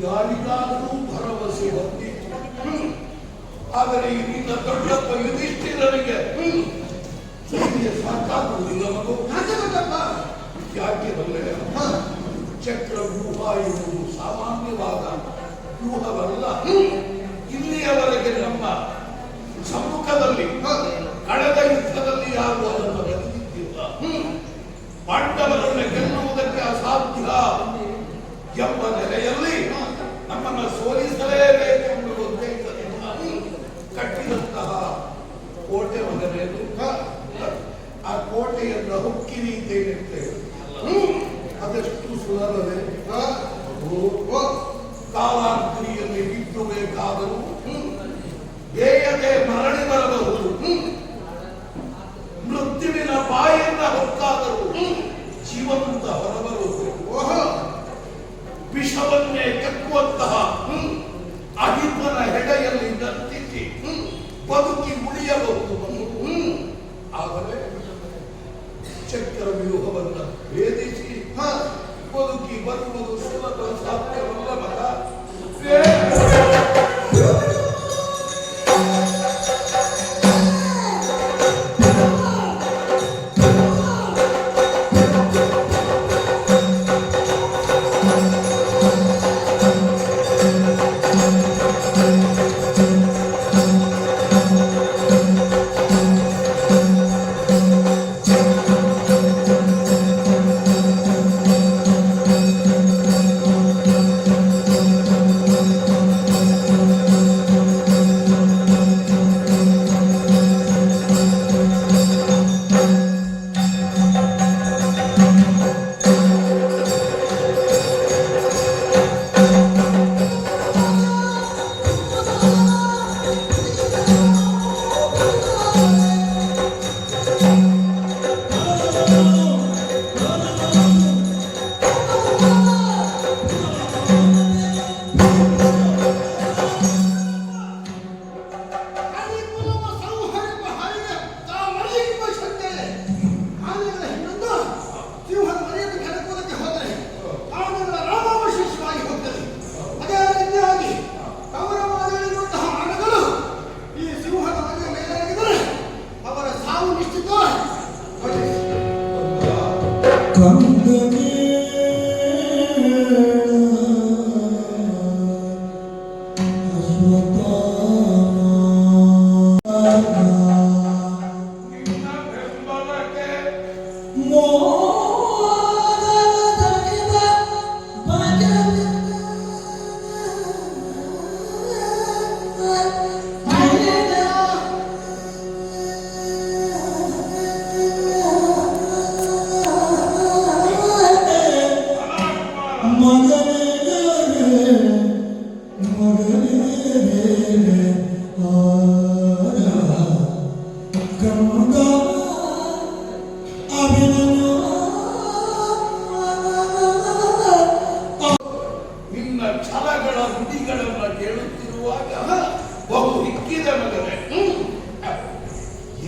ಯಾರಿಗಾದರೂ ಭರವಸೆ ಹೊಂದಿತ್ತು. ಆದರೆ ಇಲ್ಲಿನ ದೊಡ್ಡಪ್ಪ ಯುಧಿಷ್ಠಿರನಿಗೆ ಸಾಕಾಗುವುದಿಲ್ಲ. ಮಗು ಯಾಕೆ ಬಲ್ಲೆ? ಚಕ್ರ ವ್ಯೂಹ ಎನ್ನುವುದು ಸಾಮಾನ್ಯವಾದ ವ್ಯೂಹವಲ್ಲ. ಇಲ್ಲಿಯವರೆಗೆ ನಮ್ಮ ಸಮ್ಮುಖದಲ್ಲಿ ಕಳೆದ ಯುದ್ಧದಲ್ಲಿ ಯಾರು ಅದನ್ನು ಗೆದ್ದಿದ್ದಿಲ್ಲ. ಪಾಂಡವರನ್ನು ಗೆಲ್ಲುವುದಕ್ಕೆ ಅಸಾಧ್ಯ ಎಂಬ ನೆಲೆಯಲ್ಲಿ ನಮ್ಮನ್ನು ಸೋಲಿಸಲೇಬೇಕೆಂಬ ಉದ್ದೇಶದಿಂದ ಕಟ್ಟಿದಂತಹ ಕೋಟೆ ಮಗನೇನು, ಆ ಕೋಟೆಯನ್ನು ಹೊಕ್ಕಿರೀತೇನೆಂತೆ ಅದೆಷ್ಟು ಸುಲಭವೇ. ಕಾಲಾಂತರಿಯಲ್ಲಿ ಬಿದ್ದು ಬೇಕಾದರೂ ಬೇಯದೆ ಮರಳಿ ಬರಬಹುದು. ಮೃತ್ಯುವಿನ ಬಾಯಿಂದ ಹೊಕ್ಕಾದರೂ ಜೀವಂತ ಹೊರಬರುವುದು. ವಿಷವನ್ನೇ ಕಕ್ಕುವಂತಹ ಅಹಿತನ ಹೆಡೆಯಲ್ಲಿ ನರ್ತಿಸಿ ಬದುಕಿ ಉಳಿಯಬಹುದು. ಆದರೆ ಚಕ್ರ ವ್ಯೂಹವನ್ನು ಭೇದಿಸಿ ಬದುಕಿ ಬರುವುದು ಸುಲಭ ಸಾಧ್ಯವಲ್ಲ ಮಗ.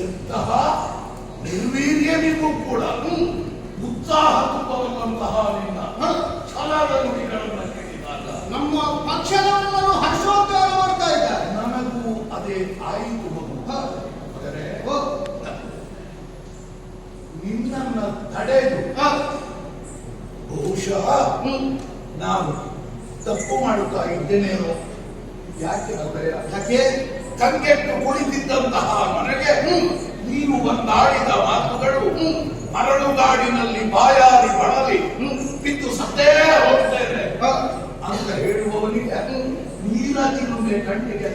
ಎಂತಹ ನಿರ್ವೀರ್ಯನಿಗೂ ಕೂಡ ಉತ್ಸಾಹ ತುಂಬುವಂತಹ ನಿನ್ನ ಛಲದ ನುಡಿಗಳನ್ನು ಕೇಳಿದಾಗ ನಮ್ಮ ಪಕ್ಷದವರನ್ನು ಹರ್ಷೋದ್ಗಾರ ಮಾಡ್ತಾ ಇದ್ದಾರೆ. ನನಗೂ ಅದೇ ಆಯಿತು ಮಗನೇ. ನಿನ್ನನ್ನು ತಡೆದು ಬಹುಶಃ ನಾನು ತಪ್ಪು ಮಾಡುತ್ತಾ ಇದ್ದೇನೇನೋ. ಯಾಕೆ ಯಾಕೆ ಕಂಗೆಟ್ಟು ಕುಳಿತಿದ್ದಂತಹ ನನಗೆ ನೀನು ಒಂದಾಡಿದ ಮಾತುಗಳು ಮರಳುಗಾಡಿನಲ್ಲಿ ಬಾಯಾರಿ ಬಳಲಿ ಬಿದ್ದು ಸತ್ತೇ ಹೋಗ್ತೇನೆ ಅಂತ ಹೇಳುವವನಿಗೆ ನೀಲಚಿಲುಮೆ ಕಣ್ಣಿಗೆ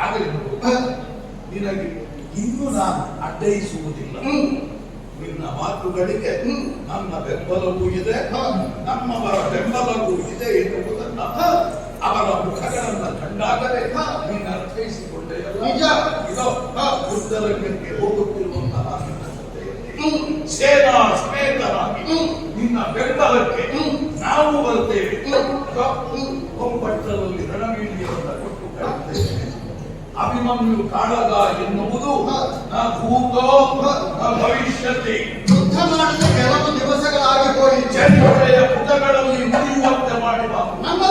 ಆಗಲಿ ನಿನಗೆ ಇನ್ನು ನಾನು ಅಡ್ಡಯಿಸುವುದಿಲ್ಲ. ನಿನ್ನ ಮಾತುಗಳಿಗೆ ನನ್ನ ಬೆಂಬಲವೂ ಇದೆ, ನಮ್ಮವರ ಬೆಂಬಲವೂ ಇದೆ ಎನ್ನುವುದನ್ನ ಅವರ ಮುಖಗಳನ್ನು ಕಂಡಾಗಲೇ ನೀನು ಅರ್ಥೈಸಿಕೊಂಡೆಯಲ್ಲ. ಇದೋ ಯುದ್ಧರಂಗಕ್ಕೆ ಹೋಗುತ್ತಿರುವಂತಹ ನಿನ್ನ ಜೊತೆಯಲ್ಲಿ ಸೇನಾ ಸಮೇತರಾಗಿ ನಿನ್ನ ಬೆಂಬಲಕ್ಕೆ ನಾವು ಬರ್ತೇವೆ. ಒಂಬಟ್ಟರಲ್ಲಿ ರಣವೀರ್ಯವನ್ನು ಕೊಟ್ಟು ಕಳುತ್ತೇವೆ. ಅಭಿಮನ್ಯು ಕಾಳಗ ಎನ್ನುವುದು ನ ಭೂತೋ ನ ಭವಿಷ್ಯತಿ. ಯುದ್ಧ ಮಾಡಿದ ಕೆಲವು ದಿವಸಗಳಾಗಿ ಹೋಗಿ ಚರಿತ್ರೆಯ ಪುಟಗಳಲ್ಲಿ ಮುರಿಯುವಂತೆ ಮಾಡಿದ ನಮ್ಮ